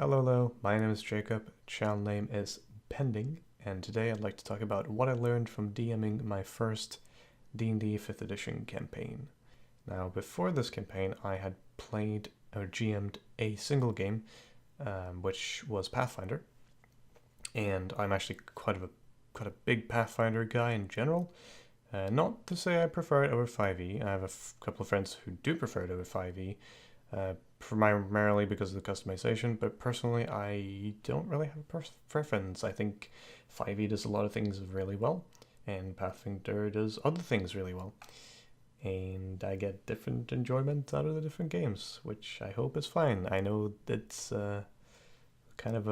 Hello, my name is Jacob, channel name is Pending, and today I'd like to talk about what I learned from DMing my first D&D 5th edition campaign. Now, before this campaign, I had played or GM'd a single game, which was Pathfinder, and I'm actually quite a big Pathfinder guy in general. Not to say I prefer it over 5e. I have a couple of friends who do prefer it over 5e, primarily because of the customization, but personally I don't really have a preference. I think 5e does a lot of things really well, and Pathfinder does other things really well. And I get different enjoyment out of the different games, which I hope is fine. I know it's kind of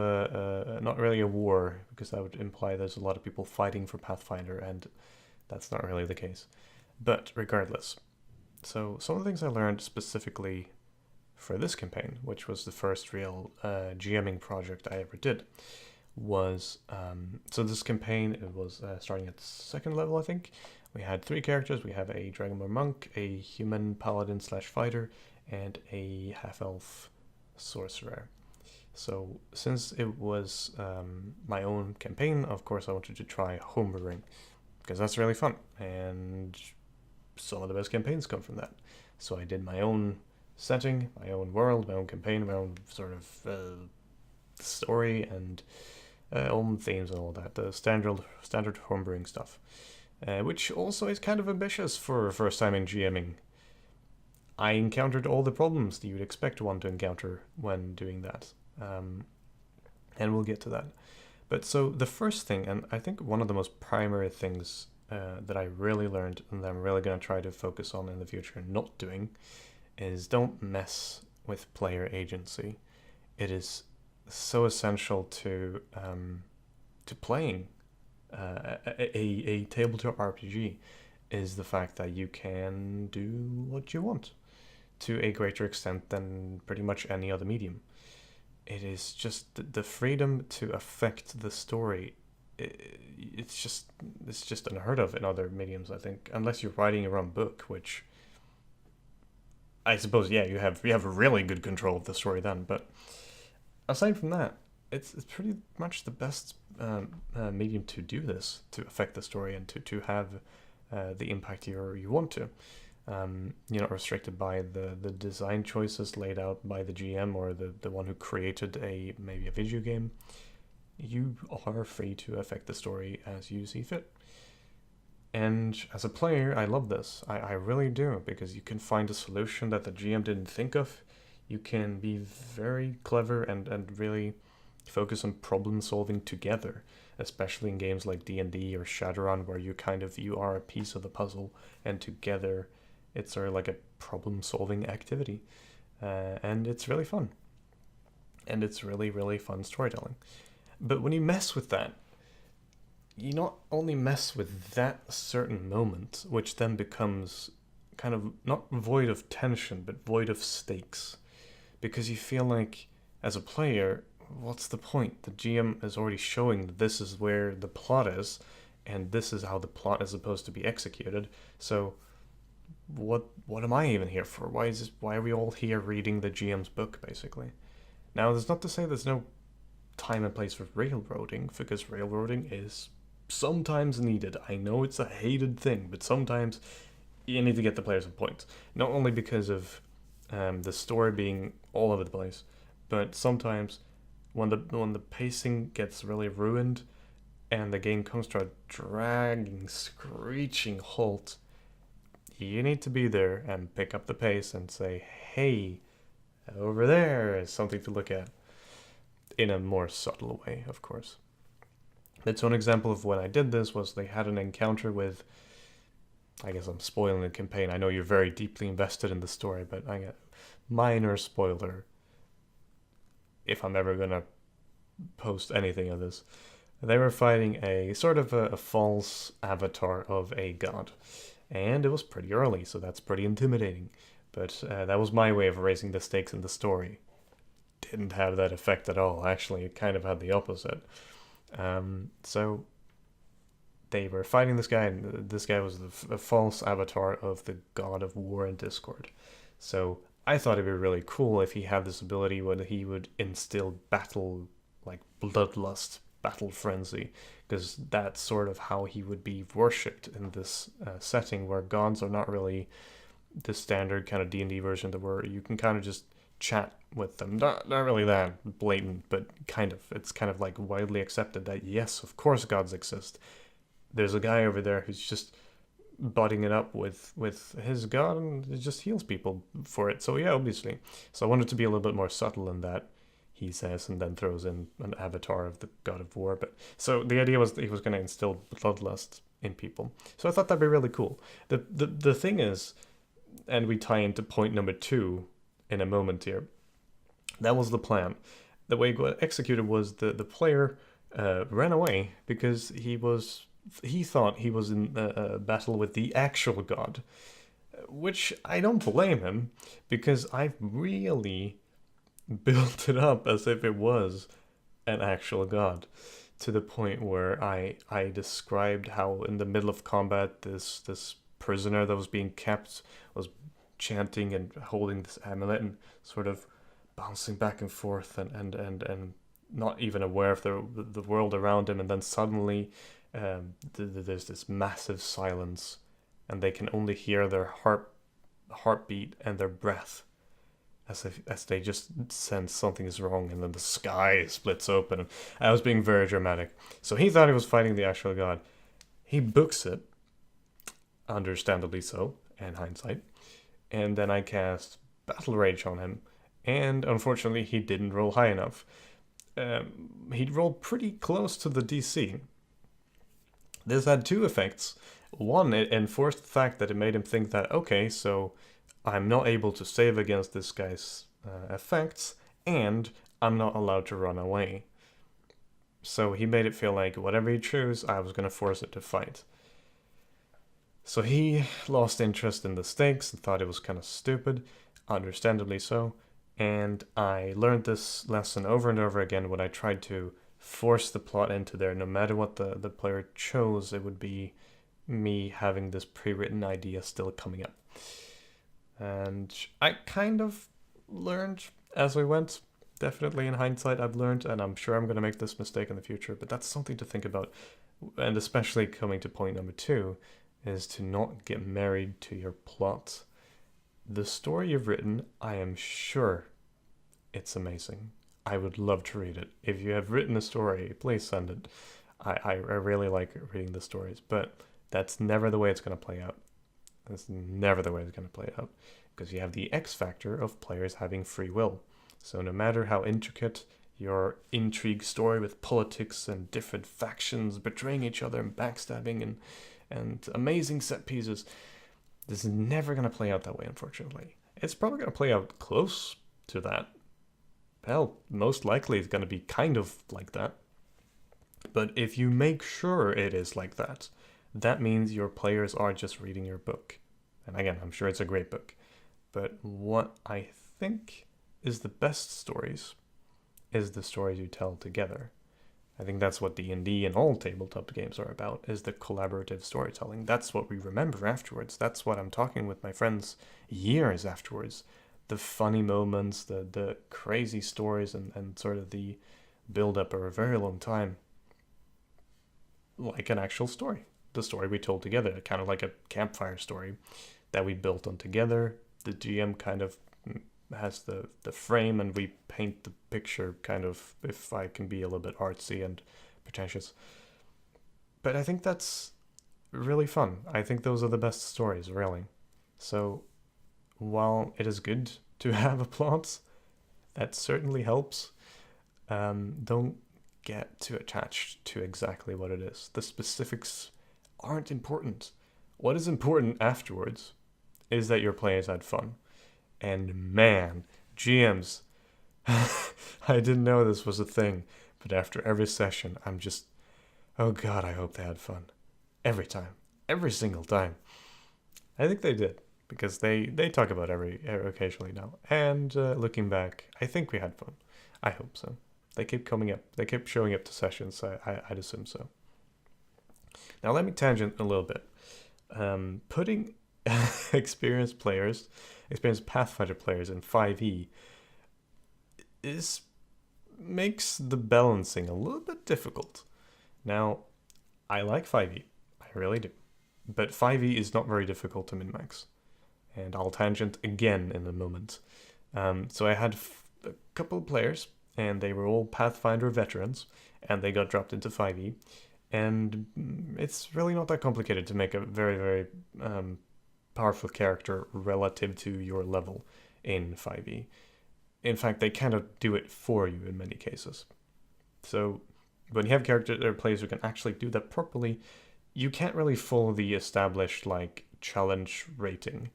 not really a war, because that would imply there's a lot of people fighting for Pathfinder, and that's not really the case. But regardless, so some of the things I learned specifically for this campaign, which was the first real GMing project I ever did, was so this campaign, it was starting at 2nd level, I think. We had 3 characters. We have a Dragonborn monk, a human paladin slash fighter, and a half-elf sorcerer. So since it was my own campaign, of course I wanted to try homebrewing, because that's really fun, and some of the best campaigns come from that. So I did my own setting, my own world, my own campaign, my own sort of story, and own themes and all that, the standard homebrewing stuff, which also is kind of ambitious for first time in GMing. I encountered all the problems that you'd expect one to encounter when doing that, and we'll get to that. But so the first thing, and I think one of the most primary things that I really learned and that I'm really going to try to focus on in the future not doing, is don't mess with player agency. It is so essential to playing a tabletop RPG, is the fact that you can do what you want to a greater extent than pretty much any other medium. It is just the freedom to affect the story. It's just unheard of in other mediums, I think, unless you're writing your own book, which I suppose, yeah, you have really good control of the story then. But aside from that, it's pretty much the best medium to do this, to affect the story and to have the impact you want to. You're not restricted by the design choices laid out by the GM or the one who created maybe a video game. You are free to affect the story as you see fit. And as a player, I love this. I really do, because you can find a solution that the GM didn't think of. You can be very clever and really focus on problem solving together, especially in games like D&D or Shadowrun, where you are a piece of the puzzle, and together it's sort of like a problem solving activity. And it's really fun. And it's really, really fun storytelling. But when you mess with that, you not only mess with that certain moment, which then becomes kind of not void of tension, but void of stakes. Because you feel like, as a player, what's the point? The GM is already showing that this is where the plot is, and this is how the plot is supposed to be executed. So what am I even here for? Why are we all here reading the GM's book, basically? Now, there's not to say there's no time and place for railroading, because railroading is sometimes needed. I know it's a hated thing, but sometimes you need to get the players on point. Not only because of the story being all over the place, but sometimes when the pacing gets really ruined and the game comes to a dragging, screeching halt, you need to be there and pick up the pace and say, hey, over there is something to look at, in a more subtle way, of course. That's one example of when I did this, was they had an encounter with, I guess I'm spoiling the campaign. I know you're very deeply invested in the story, but I get minor spoiler if I'm ever gonna post anything of this. They were fighting a sort of a false avatar of a god, and it was pretty early, so that's pretty intimidating. But that was my way of raising the stakes in the story. Didn't have that effect at all. Actually, it kind of had the opposite. So they were fighting this guy, and this guy was the false avatar of the god of war and discord. So I thought it'd be really cool if he had this ability where he would instill battle, like bloodlust, battle frenzy, because that's sort of how he would be worshipped in this setting where gods are not really the standard kind of D&D version that where you can kind of just chat with them. Not really that blatant, but kind of. It's kind of like widely accepted that yes, of course gods exist. There's a guy over there who's just butting it up with his god and it just heals people for it. So yeah, obviously. So I wanted to be a little bit more subtle in that, he says, and then throws in an avatar of the god of war. But so the idea was that he was going to instill bloodlust in people. So I thought that'd be really cool. The thing is, and we tie into point number 2 in a moment here, that was the plan. The way it got executed was the player ran away because he thought he was in a battle with the actual god, which I don't blame him, because I've really built it up as if it was an actual god, to the point where I described how in the middle of combat this prisoner that was being kept was chanting and holding this amulet and sort of bouncing back and forth and not even aware of the world around him, and then suddenly there's this massive silence, and they can only hear their heartbeat and their breath as they just sense something is wrong, and then the sky splits open. And I was being very dramatic. So he thought he was fighting the actual god. He books it, understandably so, in hindsight, and then I cast Battle Rage on him, and unfortunately he didn't roll high enough. He rolled pretty close to the DC. This had 2 effects. One, it enforced the fact that it made him think that, okay, so I'm not able to save against this guy's effects, and I'm not allowed to run away. So he made it feel like whatever he chose, I was going to force it to fight. So he lost interest in the stakes and thought it was kind of stupid, understandably so. And I learned this lesson over and over again when I tried to force the plot into there. No matter what the player chose, it would be me having this pre-written idea still coming up. And I kind of learned as we went. Definitely in hindsight, I've learned, and I'm sure I'm going to make this mistake in the future, but that's something to think about. And especially coming to point number 2, is to not get married to your plot. The story you've written, I am sure it's amazing. I would love to read it. If you have written a story, please send it. I really like reading the stories, but that's never the way it's going to play out. That's never the way it's going to play out, because you have the X factor of players having free will. So no matter how intricate your intrigue story with politics and different factions betraying each other and backstabbing and amazing set pieces, this is never going to play out that way, unfortunately. It's probably going to play out close to that. Hell, most likely it's going to be kind of like that. But if you make sure it is like that, that means your players are just reading your book. And again, I'm sure it's a great book. But what I think is the best stories is the stories you tell together. I think that's what D&D and all tabletop games are about, is the collaborative storytelling. That's what we remember afterwards. That's what I'm talking with my friends years afterwards. The funny moments, the crazy stories, and sort of the build-up over a very long time. Like an actual story. The story we told together, kind of like a campfire story that we built on together. The GM kind of has the frame, and we paint the picture, kind of, if I can be a little bit artsy and pretentious. But I think that's really fun. I think those are the best stories, really. So while it is good to have a plot, that certainly helps. Don't get too attached to exactly what it is. The specifics aren't important. What is important afterwards is that your players had fun. And man, GMs, I didn't know this was a thing, but after every session, I'm just, oh God, I hope they had fun. Every time. Every single time. I think they did, because they talk about every occasionally now. And looking back, I think we had fun. I hope so. They keep coming up. They keep showing up to sessions, so I'd assume so. Now let me tangent a little bit. Putting experienced Pathfinder players in 5e is makes the balancing a little bit difficult. Now, I like 5e, I really do, but 5e is not very difficult to min-max, and I'll tangent again in a moment. So I had a couple of players, and they were all Pathfinder veterans, and they got dropped into 5e, and it's really not that complicated to make a very, very powerful character relative to your level in 5e. In fact, they kind of do it for you in many cases. So when you have characters or players who can actually do that properly, you can't really follow the established like challenge rating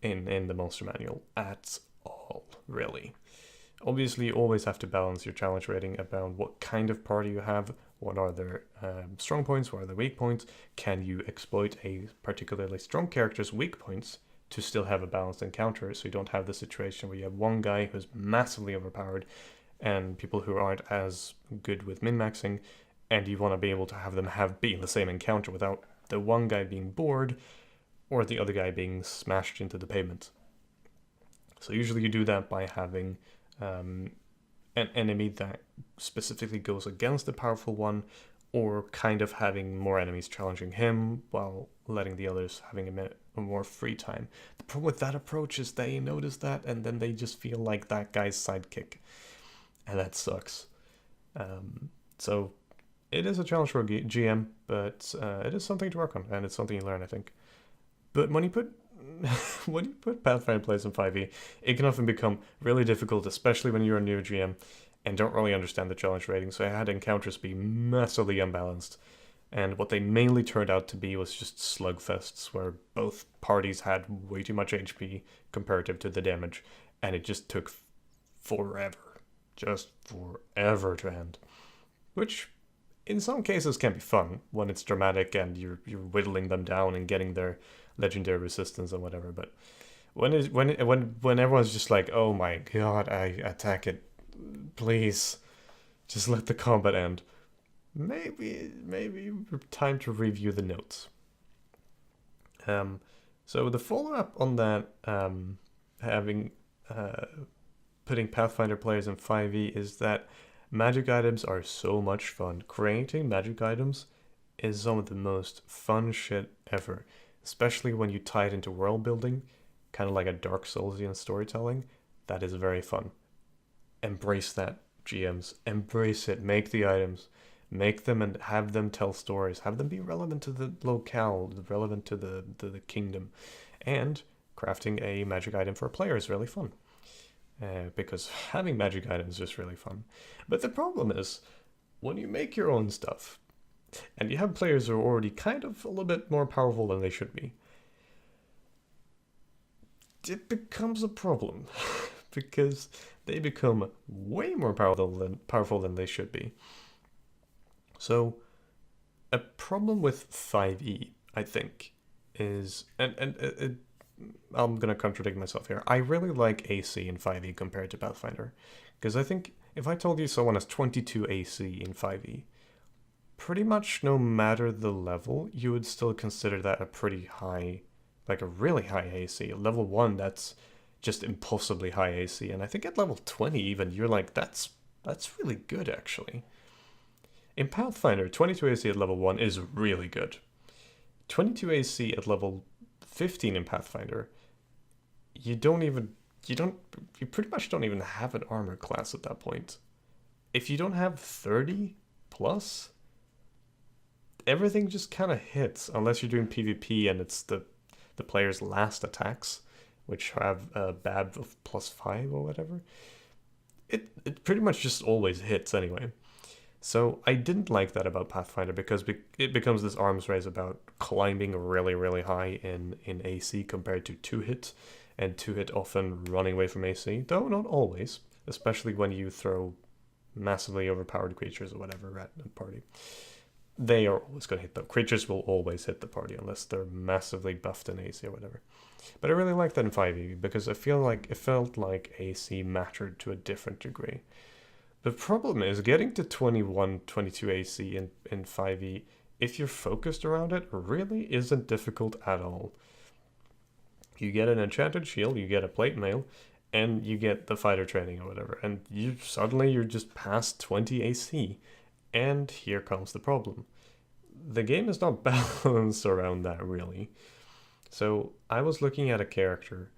in the monster manual at all, really. Obviously, you always have to balance your challenge rating about what kind of party you have, what are their strong points, what are their weak points, can you exploit a particularly strong character's weak points to still have a balanced encounter, so you don't have the situation where you have one guy who's massively overpowered and people who aren't as good with min-maxing, and you want to be able to have them be in the same encounter without the one guy being bored or the other guy being smashed into the pavement. So usually you do that by having an enemy that specifically goes against the powerful one, or kind of having more enemies challenging him while letting the others having a more free time. The problem with that approach is they notice that and then they just feel like that guy's sidekick, and that sucks. So it is a challenge for a GM, but it is something to work on, and it's something you learn, I think. But when you put Pathfinder players in 5e, it can often become really difficult, especially when you're a new GM and don't really understand the challenge rating. So I had encounters be massively unbalanced, and what they mainly turned out to be was just slugfests where both parties had way too much HP comparative to the damage, and it just took forever to end. Which, in some cases, can be fun when it's dramatic and you're whittling them down and getting their legendary resistance and whatever. But when everyone's just like, oh my god, I attack it, please, just let the combat end. Maybe time to review the notes. So the follow-up on that, putting Pathfinder players in 5e, is that magic items are so much fun. Creating magic items is some of the most fun shit ever, especially when you tie it into world building, kind of like a Dark Soulsian storytelling. That is very fun. Embrace that, GMs. Embrace it. Make the items. Make them and have them tell stories. Have them be relevant to the locale, relevant to the kingdom. And crafting a magic item for a player is really fun. Because having magic items is just really fun. But the problem is, when you make your own stuff, and you have players who are already kind of a little bit more powerful than they should be, it becomes a problem. Because they become way more powerful than they should be. So, a problem with 5e, I think, is, and I'm going to contradict myself here. I really like AC in 5e compared to Pathfinder. Because I think if I told you someone has 22 AC in 5e, pretty much no matter the level, you would still consider that a pretty high, like a really high AC. At level 1, that's just impulsively high AC. And I think at level 20 even, you're like, that's really good, actually. In Pathfinder, 22 AC at level 1 is really good. 22 AC at level 15 in Pathfinder, you pretty much don't even have an armor class at that point. If you don't have 30 plus, everything just kind of hits, unless you're doing PvP and it's the player's last attacks, which have a BAB of +5 or whatever. It pretty much just always hits anyway. So I didn't like that about Pathfinder, because it becomes this arms race about climbing really, really high in AC compared to 2-hit, and 2-hit often running away from AC, though not always, especially when you throw massively overpowered creatures or whatever at the party. They are always going to hit them. Creatures will always hit the party unless they're massively buffed in AC or whatever. But I really like that in 5e, because it felt like AC mattered to a different degree. The problem is getting to 21, 22 AC in 5e, if you're focused around it, really isn't difficult at all. You get an enchanted shield, you get a plate mail, and you get the fighter training or whatever, and you're just past 20 AC, and here comes the problem. The game is not balanced around that, really. So I was looking at a character,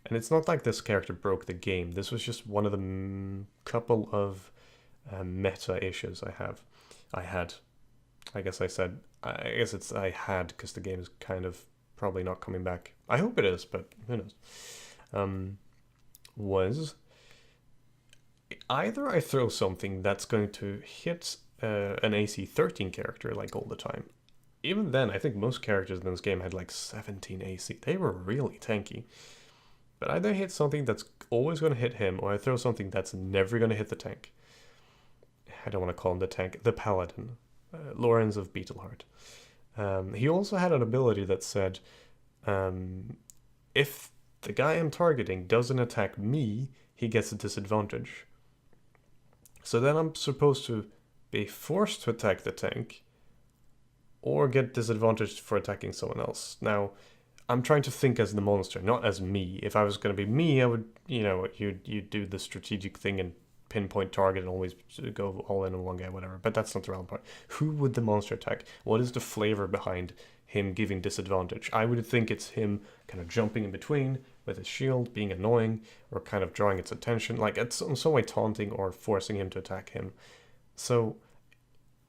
and it's not like this character broke the game. This was just one of the couple of meta issues I had. I guess I had, because the game is kind of probably not coming back. I hope it is, but who knows. Was either I throw something that's going to hit an AC 13 character like all the time. Even then, I think most characters in this game had like 17 AC. They were really tanky. But either I hit something that's always going to hit him, or I throw something that's never going to hit the tank. I don't want to call him the tank, the paladin. Lorenz of Beetleheart. He also had an ability that said, if the guy I'm targeting doesn't attack me, he gets a disadvantage. So then I'm supposed to be forced to attack the tank, or get disadvantaged for attacking someone else. Now, I'm trying to think as the monster, not as me. If I was going to be me, I would, you'd do the strategic thing and pinpoint target and always go all in on one guy, whatever. But that's not the relevant part. Who would the monster attack? What is the flavor behind him giving disadvantage? I would think it's him kind of jumping in between with his shield, being annoying, or kind of drawing its attention, like it's in some way taunting or forcing him to attack him. So,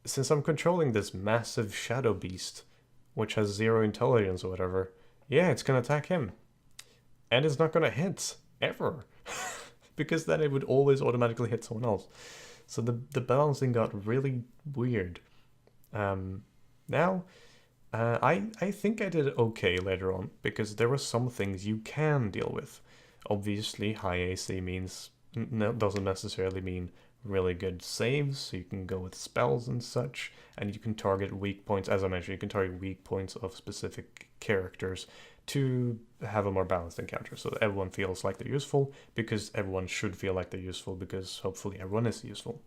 since I'm controlling this massive shadow beast, which has 0 intelligence or whatever, yeah, it's gonna attack him. And it's not gonna hit, ever. Because then it would always automatically hit someone else. So the balancing got really weird. Now, I think I did okay later on, because there were some things you can deal with. Obviously, high AC doesn't necessarily mean really good saves, so you can go with spells and such, and you can target weak points. As I mentioned, you can target weak points of specific characters to have a more balanced encounter, so that everyone feels like they're useful, because everyone should feel like they're useful, because hopefully everyone is useful.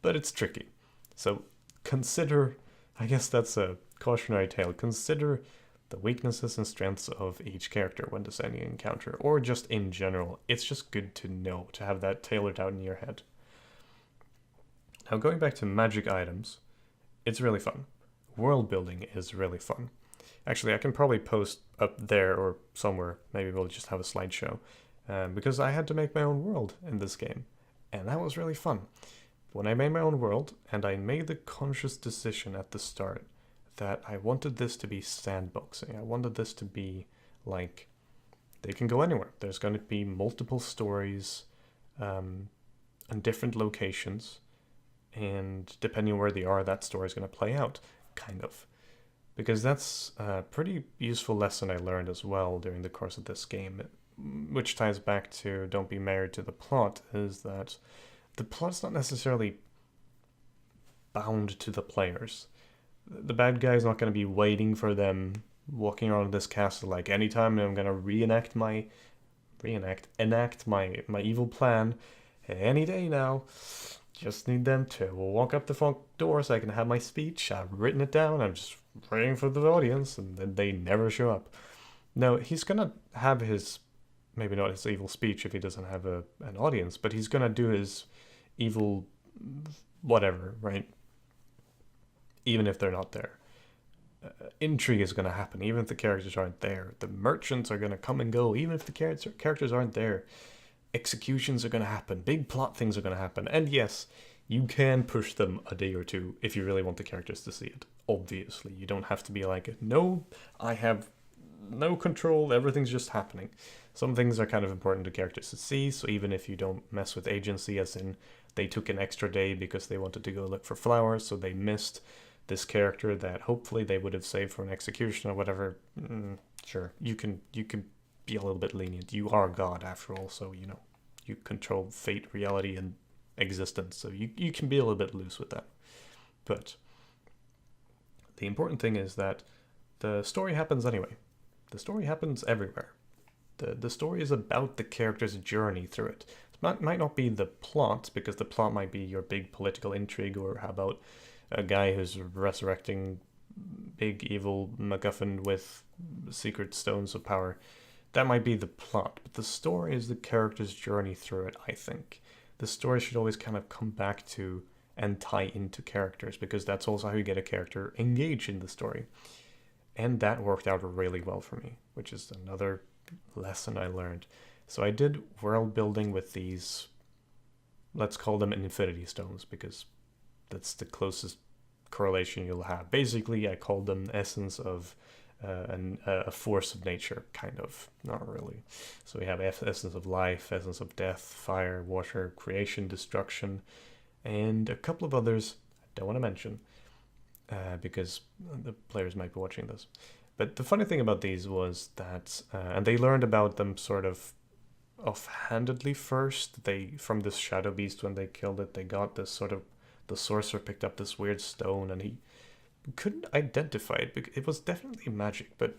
But it's tricky. So consider, I guess that's a cautionary tale, consider the weaknesses and strengths of each character when designing an encounter, or just in general. It's just good to know, to have that tailored out in your head. Now, going back to magic items, it's really fun. World building is really fun. Actually, I can probably post up there or somewhere, maybe we'll just have a slideshow, because I had to make my own world in this game, and that was really fun. When I made my own world, and I made the conscious decision at the start that I wanted this to be sandboxing. I wanted this to be like, they can go anywhere. There's going to be multiple stories and different locations, and depending on where they are, that story is going to play out, kind of. Because that's a pretty useful lesson I learned as well during the course of this game, which ties back to don't be married to the plot, is that the plot's not necessarily bound to the players. The bad guy is not going to be waiting for them walking around this castle like, anytime I'm going to enact my evil plan any day now. Just need them to walk up the front door so I can have my speech. I've written it down. I'm just waiting for the audience, and then they never show up. No, he's going to have his, maybe not his evil speech if he doesn't have an audience, but he's going to do his evil whatever, right? Even if they're not there. Intrigue is going to happen, even if the characters aren't there. The merchants are going to come and go, even if the characters aren't there. Executions are going to happen. Big plot things are going to happen. And yes, you can push them a day or two if you really want the characters to see it. Obviously, you don't have to be like, no, I have no control, everything's just happening. Some things are kind of important to characters to see, so even if you don't mess with agency, as in they took an extra day because they wanted to go look for flowers, so they missed this character that hopefully they would have saved for an execution or whatever, sure, you can be a little bit lenient. You are God after all, so you control fate, reality, and existence, so you can be a little bit loose with that. But the important thing is that the story happens anyway. The story happens everywhere. The story is about the character's journey through it. It might not be the plot, because the plot might be your big political intrigue, or how about a guy who's resurrecting big evil MacGuffin with secret stones of power. That might be the plot, but the story is the character's journey through it, I think. The story should always kind of come back to and tie into characters, because that's also how you get a character engaged in the story. And that worked out really well for me, which is another lesson I learned. So I did world building with these, let's call them infinity stones, because that's the closest correlation you'll have. Basically, I called them essence of a force of nature, kind of, not really. So we have essence of life, essence of death, fire, water, creation, destruction, and a couple of others I don't want to mention because the players might be watching this. But the funny thing about these was that, and they learned about them sort of offhandedly first. They, from this shadow beast, when they killed it, they got this sort of, the sorcerer picked up this weird stone and he couldn't identify it because it was definitely magic, but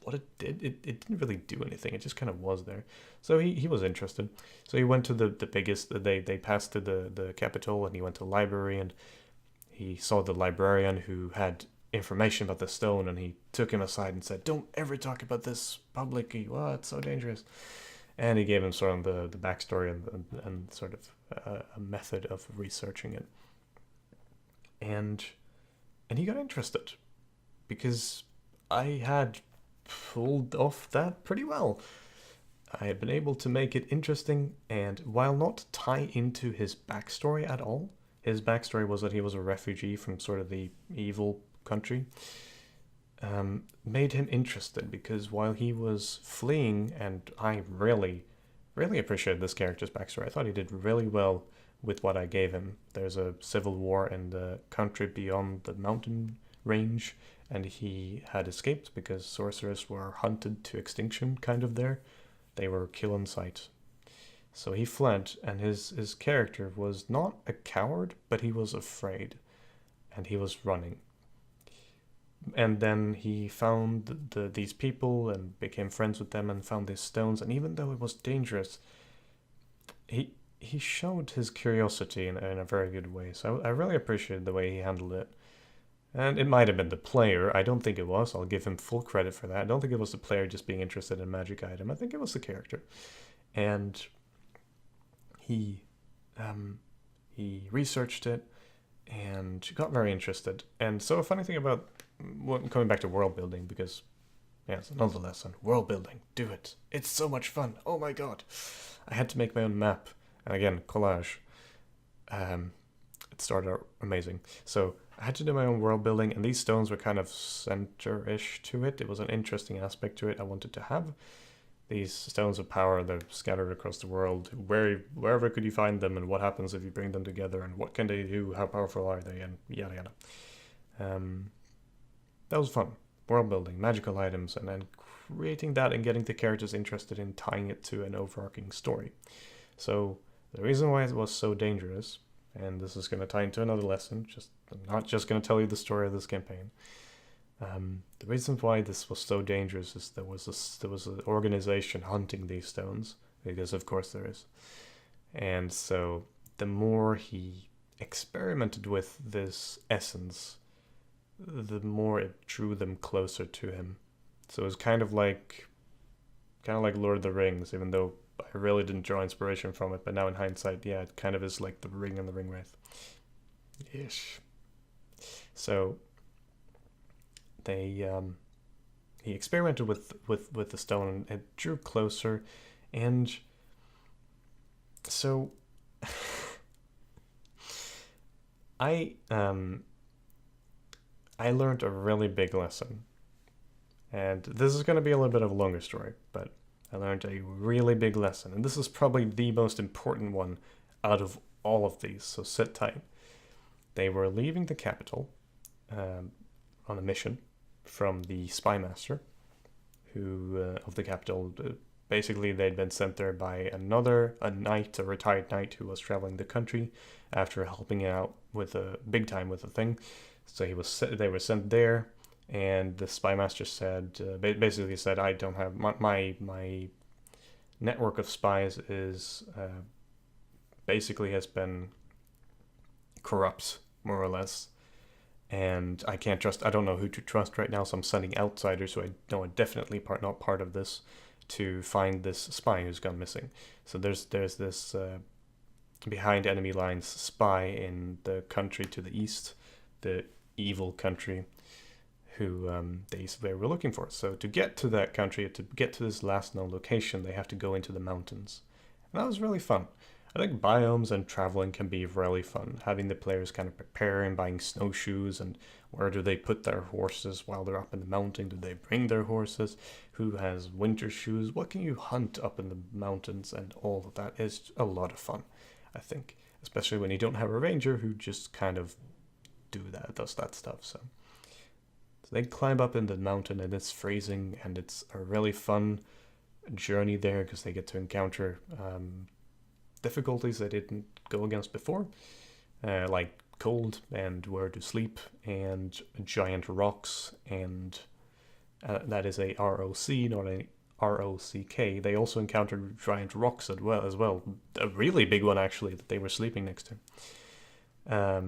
what it did, it didn't really do anything. It just kind of was there. So he was interested. So he went to the biggest, they passed to the capital, and he went to the library, and he saw the librarian who had information about the stone, and he took him aside and said, "Don't ever talk about this publicly. Well, it's so dangerous." And he gave him sort of the backstory and sort of a method of researching it. And he got interested because I had pulled off that pretty well. I had been able to make it interesting, and while not tie into his backstory at all, his backstory was that he was a refugee from sort of the evil country, made him interested, because while he was fleeing, and I really, really appreciated this character's backstory. I thought he did really well with what I gave him. There's a civil war in the country beyond the mountain range, and he had escaped because sorcerers were hunted to extinction kind of there. They were kill on sight. So he fled, and his character was not a coward, but he was afraid, and he was running. And then he found these people and became friends with them and found these stones, and even though it was dangerous, he showed his curiosity in a very good way. So I really appreciated the way he handled it. And it might have been the player. I don't think it was. I'll give him full credit for that. I don't think it was the player just being interested in a magic item. I think it was the character. And he researched it and got very interested. And so a funny thing about coming back to world building, because yeah, it's another lesson. World building. Do it. It's so much fun. Oh my god. I had to make my own map. And again, collage. It started out amazing. So I had to do my own world building, and these stones were kind of center-ish to it. It was an interesting aspect to it I wanted to have. These stones of power, they're scattered across the world. Wherever could you find them, and what happens if you bring them together, and what can they do, how powerful are they, and yada yada. That was fun. World building, magical items, and then creating that and getting the characters interested in tying it to an overarching story. So the reason why it was so dangerous, and this is going to tie into another lesson, I'm not just going to tell you the story of this campaign. The reason why this was so dangerous is there was an organization hunting these stones, because of course there is. And so the more he experimented with this essence, the more it drew them closer to him. So it was kind of like Lord of the Rings, even though I really didn't draw inspiration from it, but now in hindsight, yeah, it kind of is like the Ring and the Ringwraith. Ish. So he experimented with the stone, and it drew closer, and so I learned a really big lesson, and this is going to be a little bit of a longer story, but I learned a really big lesson, and this is probably the most important one out of all of these, so sit tight. They were leaving the capital on a mission from the spy master of the capital. Basically, they'd been sent there by a retired knight who was traveling the country after helping out with big time with a thing. So they were sent there. And the spy master said, basically said, I don't have, my network of spies is, basically has been corrupt, more or less. and I don't know who to trust right now, so I'm sending outsiders who I know are definitely not part of this to find this spy who's gone missing. So there's this behind enemy lines spy in the country to the east, the evil country, who they were looking for. So to get to that country, to get to this last known location, they have to go into the mountains. And that was really fun. I think biomes and traveling can be really fun. Having the players kind of prepare and buying snowshoes, and where do they put their horses while they're up in the mountain? Do they bring their horses? Who has winter shoes? What can you hunt up in the mountains? And all of that is a lot of fun, I think. Especially when you don't have a ranger who just kind of does that stuff. So they climb up in the mountain and it's freezing, and it's a really fun journey there because they get to encounter difficulties they didn't go against before, like cold and where to sleep and giant rocks, and that is a ROC, not a ROCK. They also encountered giant rocks as well. A really big one actually that they were sleeping next to.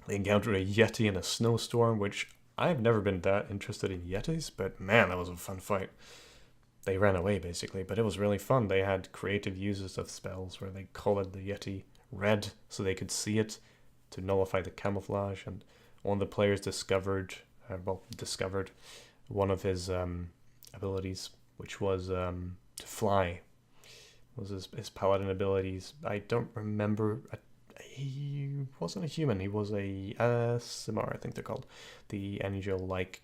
They encountered a Yeti in a snowstorm, which I've never been that interested in Yetis, but man, that was a fun fight. They ran away basically, but it was really fun. They had creative uses of spells where they colored the Yeti red so they could see it to nullify the camouflage, and one of the players discovered one of his abilities, which was to fly. Was his paladin abilities. I don't remember. He wasn't a human. He was a Simar, I think they're called, the angel-like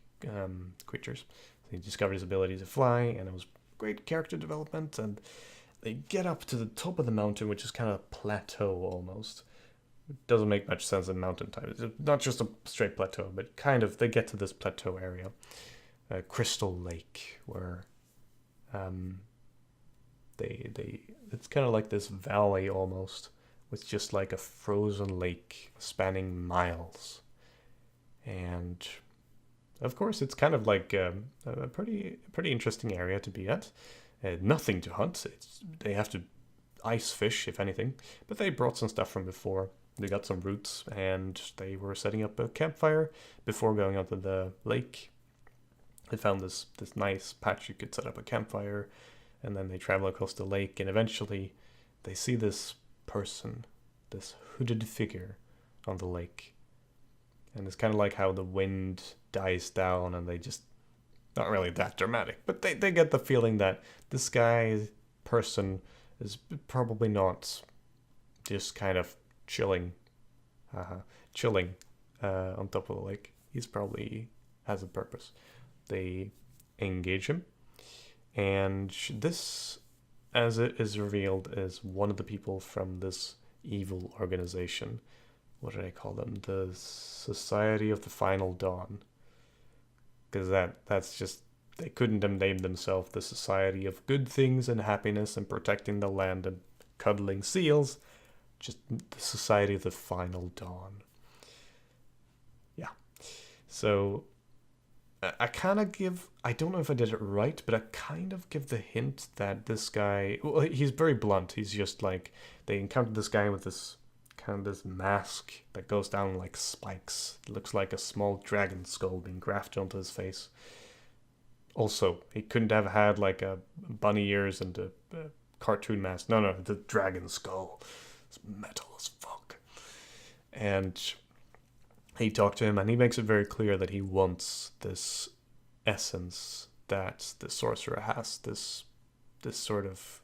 creatures. So he discovered his ability to fly, and it was great character development. And they get up to the top of the mountain, which is kind of a plateau almost. It doesn't make much sense in mountain type. It's not just a straight plateau, but kind of they get to this plateau area, Crystal Lake, where it's kind of like this valley almost, with just like a frozen lake spanning miles. And of course, it's kind of like a pretty interesting area to be at. Nothing to hunt. They have to ice fish, if anything. But they brought some stuff from before. They got some roots, and they were setting up a campfire before going onto the lake. They found this nice patch you could set up a campfire, and then they travel across the lake, and eventually they see this person, this hooded figure on the lake. And it's kind of like how the wind dies down, and they just, not really that dramatic, but they get the feeling that this person is probably not just kind of chilling on top of the lake. He's probably has a purpose. They engage him, and this, as it is revealed, is one of the people from this evil organization. What did I call them? The Society of the Final Dawn. Because that's just, they couldn't have named themselves the Society of Good Things and Happiness and Protecting the Land and Cuddling Seals. Just the Society of the Final Dawn. Yeah. So I kind of give, I don't know if I did it right, but I kind of give the hint that this guy, well, he's very blunt. He's just like, they encountered this guy with this kind of this mask that goes down like spikes. It looks like a small dragon skull being grafted onto his face. Also, he couldn't have had like a bunny ears and a cartoon mask. No, the dragon skull. It's metal as fuck. And he talked to him, and he makes it very clear that he wants this essence that the sorcerer has, this sort of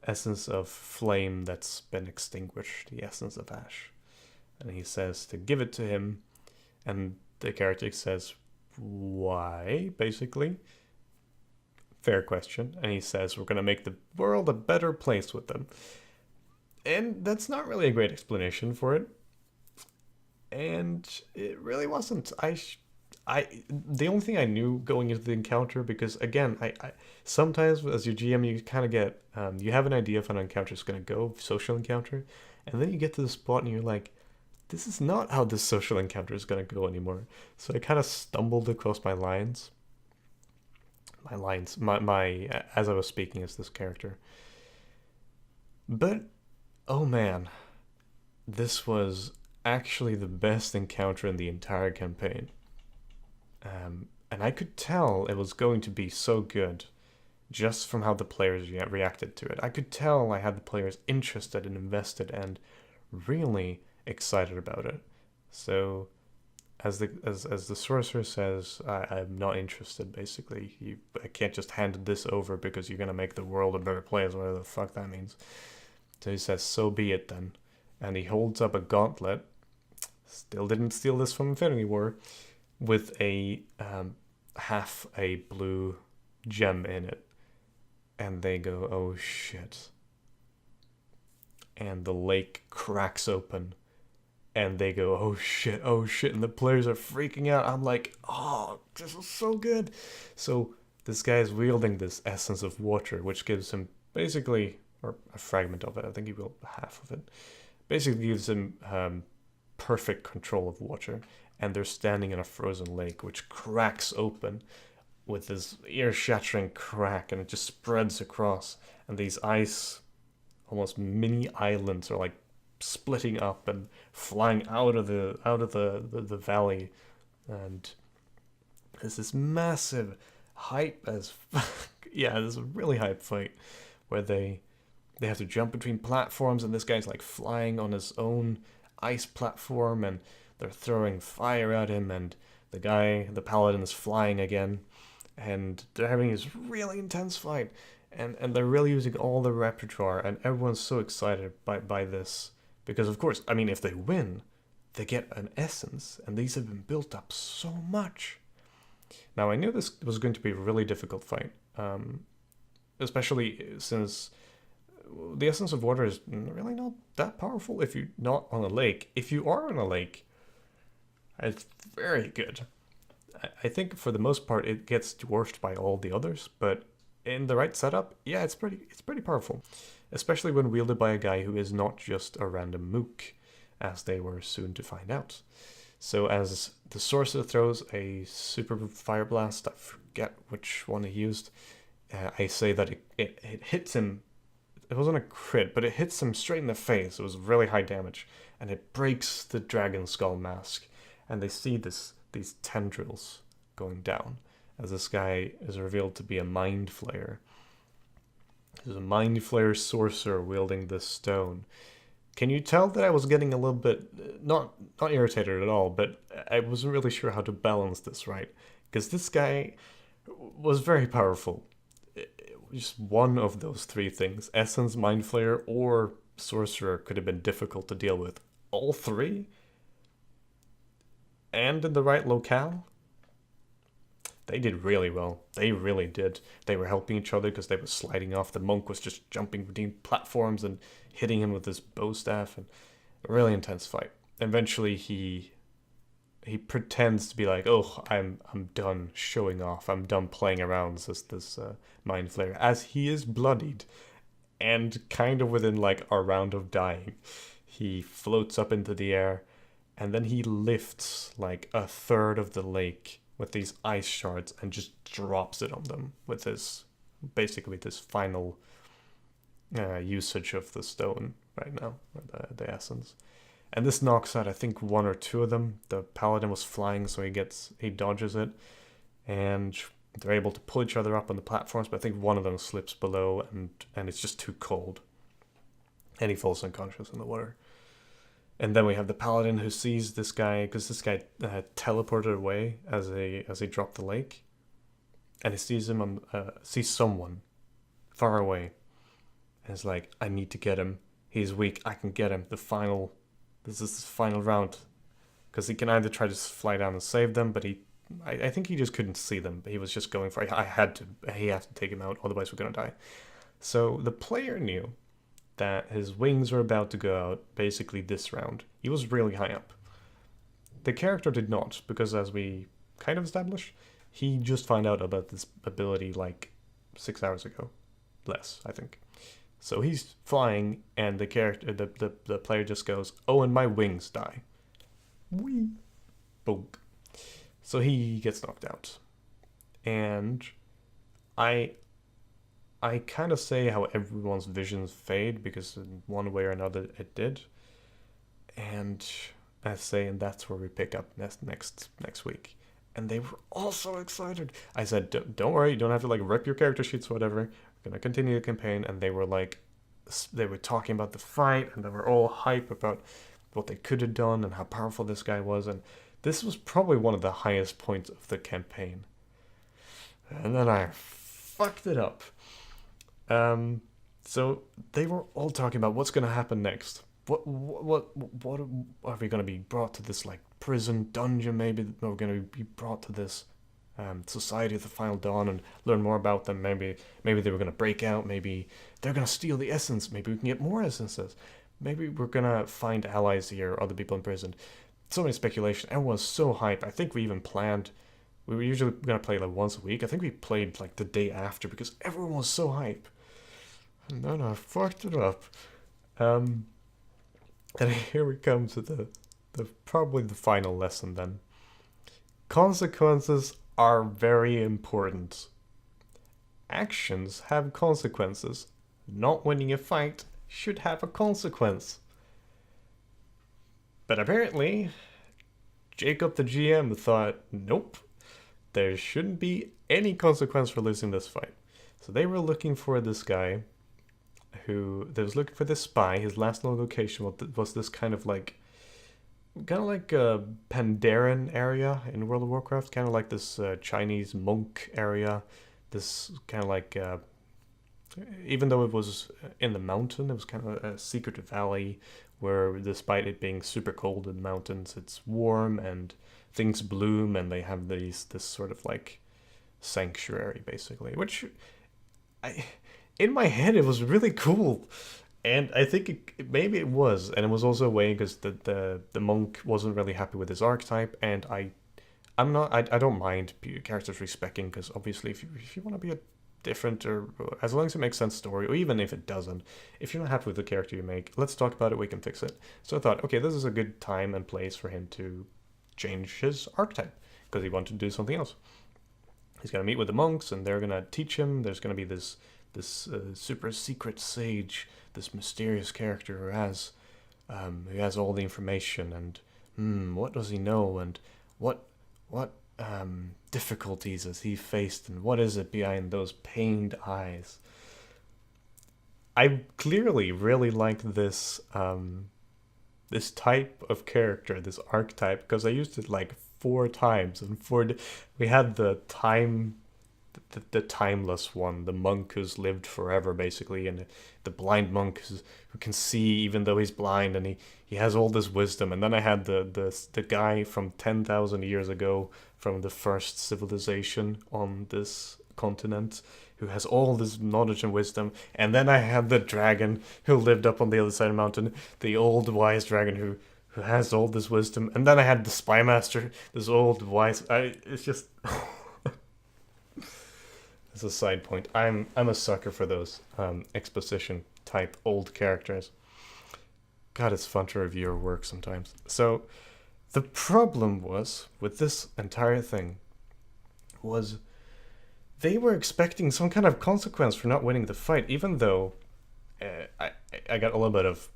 essence of flame that's been extinguished, the essence of ash. And he says to give it to him, and the character says, why, basically? Fair question. And he says, we're going to make the world a better place with them. And that's not really a great explanation for it. And it really wasn't. The only thing I knew going into the encounter, because again, I sometimes as your GM you kind of get you have an idea if an encounter is going to go, social encounter, and then you get to the spot and you're like, this is not how this social encounter is going to go anymore. So I kind of stumbled across my lines as I was speaking as this character. But oh man, this was actually the best encounter in the entire campaign. And I could tell it was going to be so good just from how the players reacted to it. I could tell I had the players interested and invested and really excited about it. So, as the sorcerer says, I'm not interested. Basically, I can't just hand this over because you're gonna make the world a better place, whatever the fuck that means. So he says, "So be it then," and he holds up a gauntlet. Still didn't steal this from Infinity War, with a half a blue gem in it. And they go, "Oh shit." And the lake cracks open. And they go, "Oh shit, oh shit." And the players are freaking out. I'm like, oh, this is so good. So this guy is wielding this essence of water, which gives him basically, or a fragment of it, I think he wielded half of it, basically gives him perfect control of water. And they're standing in a frozen lake, which cracks open with this ear-shattering crack, and it just spreads across, and these ice, almost mini islands, are like splitting up and flying out of the valley, and there's this massive hype as yeah, there's a really hype fight where they have to jump between platforms, and this guy's like flying on his own ice platform, and they're throwing fire at him, and the paladin is flying again, and they're having this really intense fight, and they're really using all the repertoire, and everyone's so excited by this, because of course, I mean, if they win, they get an essence, and these have been built up so much. Now, I knew this was going to be a really difficult fight, especially since the essence of water is really not that powerful if you're not on a lake. If you are on a lake, it's very good. I think for the most part it gets dwarfed by all the others, but in the right setup, yeah, it's pretty powerful, especially when wielded by a guy who is not just a random mook, as they were soon to find out. So as the sorcerer throws a super fire blast, I forget which one he used, I say that it hits him. It wasn't a crit, but it hits him straight in the face. It was really high damage, and it breaks the dragon skull mask, and they see these tendrils going down as this guy is revealed to be a mind flayer. There's a mind flayer sorcerer wielding this stone. Can you tell that I was getting a little bit not irritated at all, but I wasn't really sure how to balance this right, because this guy was very powerful. Just one of those three things, essence, mind flayer, or sorcerer, could have been difficult to deal with. All three? And in the right locale? They did really well. They really did. They were helping each other because they were sliding off. The monk was just jumping between platforms and hitting him with his bow staff, and a really intense fight. Eventually he pretends to be like, "Oh, I'm done showing off. I'm done playing around as this mind flayer," as he is bloodied and kind of within like a round of dying. He floats up into the air, and then he lifts like a third of the lake with these ice shards and just drops it on them with this final usage of the stone right now, or the essence. And this knocks out, I think, one or two of them. The paladin was flying, so he dodges it, and they're able to pull each other up on the platforms, but I think one of them slips below, and it's just too cold, and he falls unconscious in the water. And then we have the paladin who sees this guy, because this guy teleported away as he dropped the lake, and he sees him sees someone far away, and is like, "I need to get him. He's weak. I can get him. This is the final round," because he can either try to fly down and save them, but I think he just couldn't see them. But he was just going for it. He had to take him out, otherwise we're gonna die. So the player knew that his wings were about to go out basically this round. He was really high up. The character did not, because as we kind of established, he just found out about this ability like 6 hours ago. Less, I think. So he's flying, and the player just goes, "Oh, and my wings die." Whee! Bonk. So he gets knocked out. And I kind of say how everyone's visions fade, because in one way or another it did. And essay, and that's where we pick up next week. And they were all so excited. I said, don't worry, you don't have to like rip your character sheets or whatever. We're gonna continue the campaign. And they were like, they were talking about the fight, and they were all hype about what they could have done and how powerful this guy was. And this was probably one of the highest points of the campaign. And then I fucked it up. So they were all talking about what's gonna happen next. What are we gonna be brought to this like prison dungeon? Maybe we're gonna be brought to this Society of the Final Dawn and learn more about them. Maybe they were gonna break out. Maybe they're gonna steal the essence. Maybe we can get more essences. Maybe we're gonna find allies here, other people in prison. So many speculation. Everyone was so hype. I think we even planned. We were usually gonna play like once a week. I think we played like the day after because everyone was so hype. And then I fucked it up. And here we come to the probably the final lesson then. Consequences are very important. Actions have consequences. Not winning a fight should have a consequence. But apparently, Jacob the GM thought, nope, there shouldn't be any consequence for losing this fight. So they were looking for this guy they was looking for this spy. His last known location was this kind of like a Pandaren area in World of Warcraft, kind of like this Chinese monk area. This kind of like, even though it was in the mountain, it was kind of a secret valley where, despite it being super cold in the mountains, it's warm and things bloom, and they have this sort of like sanctuary basically, which in my head it was really cool. And I think maybe it was, and it was also a way because the monk wasn't really happy with his archetype, and I don't mind characters respecting, because obviously if you want to be a different, or as long as it makes sense story, or even if it doesn't, if you're not happy with the character you make, let's talk about it, we can fix it. So I thought, okay, this is a good time and place for him to change his archetype, because he wanted to do something else. He's going to meet with the monks, and they're going to teach him. There's going to be this super secret sage, this mysterious character who has all the information, and what does he know, and what difficulties has he faced, and what is it behind those pained eyes? I clearly really like this this type of character, this archetype, because I used it like 4 times, and we had the timeless one, the monk who's lived forever basically, and the blind monk who can see even though he's blind, and he has all this wisdom. And then I had the guy from 10,000 years ago, from the first civilization on this continent, who has all this knowledge and wisdom. And then I had the dragon who lived up on the other side of the mountain, the old wise dragon who has all this wisdom. And then I had the spy master, this old wise. It's just as a side point, I'm a sucker for those exposition type old characters. God, it's fun to review your work sometimes. So the problem was with this entire thing was they were expecting some kind of consequence for not winning the fight, even though I got a little bit of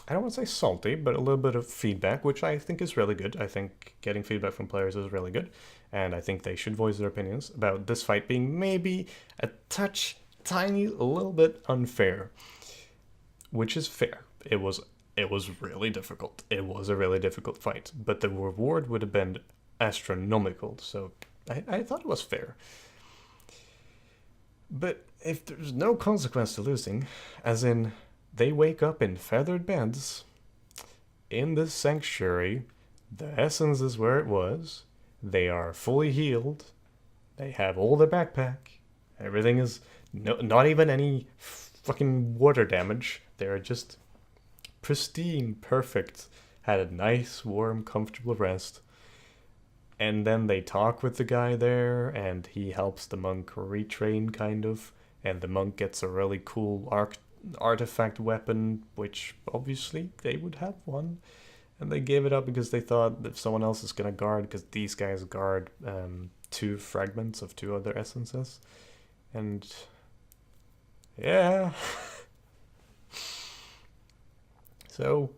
I don't want to say salty, but a little bit of feedback, which I think is really good. I think getting feedback from players is really good, and I think they should voice their opinions about this fight being maybe a tiny little bit unfair, which is fair. It was really difficult. It was a really difficult fight, but the reward would have been astronomical, so I thought it was fair. But if there's no consequence to losing, as in they wake up in feathered beds in this sanctuary, the essence is where it was, they are fully healed, they have all their backpack, everything is not even any fucking water damage, they're just pristine, perfect, had a nice, warm, comfortable rest. And then they talk with the guy there, and he helps the monk retrain, kind of, and the monk gets a really cool artifact weapon, which obviously they would have one, and they gave it up because they thought that someone else is gonna guard, because these guys guard 2 fragments of 2 other essences. And yeah. So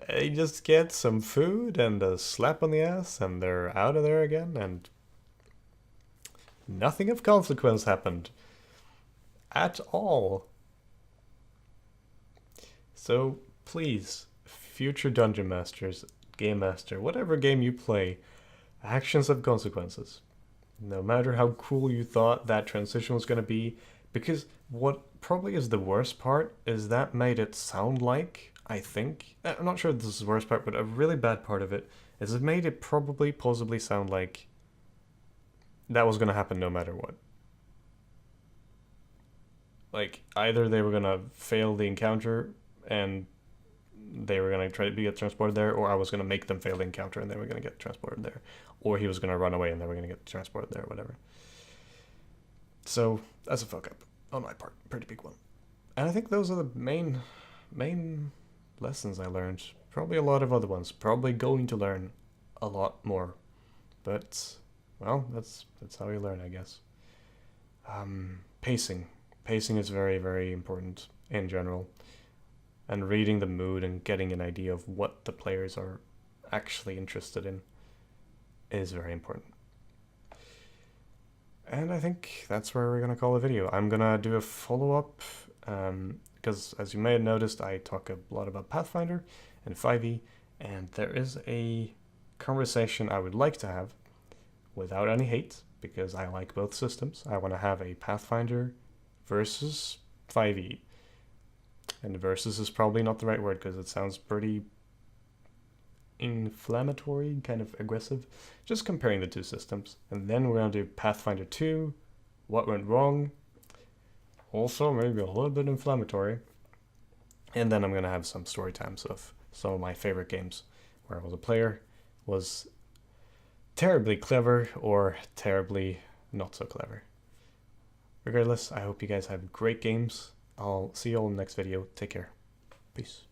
They just get some food and a slap on the ass, and they're out of there again, and nothing of consequence happened. At all. So, please, future Dungeon Masters, Game Master, whatever game you play, actions have consequences. No matter how cool you thought that transition was going to be, because what probably is the worst part is that made it sound like, I think, I'm not sure if this is the worst part, but a really bad part of it is it made it probably, possibly sound like that was going to happen no matter what. Like, either they were going to fail the encounter and they were going to try to get transported there, or I was going to make them fail the encounter and they were going to get transported there. Or he was going to run away and they were going to get transported there, whatever. So, that's a fuck up on my part. Pretty big one. And I think those are the main lessons I learned. Probably a lot of other ones. Probably going to learn a lot more. But, well, that's how you learn, I guess. Pacing. Pacing is very, very important in general. And reading the mood and getting an idea of what the players are actually interested in is very important. And I think that's where we're going to call the video. I'm going to do a follow-up, because as you may have noticed, I talk a lot about Pathfinder and 5e, and there is a conversation I would like to have without any hate, because I like both systems. I want to have a Pathfinder versus 5e. And versus is probably not the right word because it sounds pretty inflammatory, kind of aggressive. Just comparing the two systems. And then we're going to do Pathfinder 2, what went wrong. Also maybe a little bit inflammatory. And then I'm going to have some story times of some of my favorite games where I was a player, was terribly clever or terribly not so clever. Regardless, I hope you guys have great games. I'll see you all in the next video. Take care. Peace.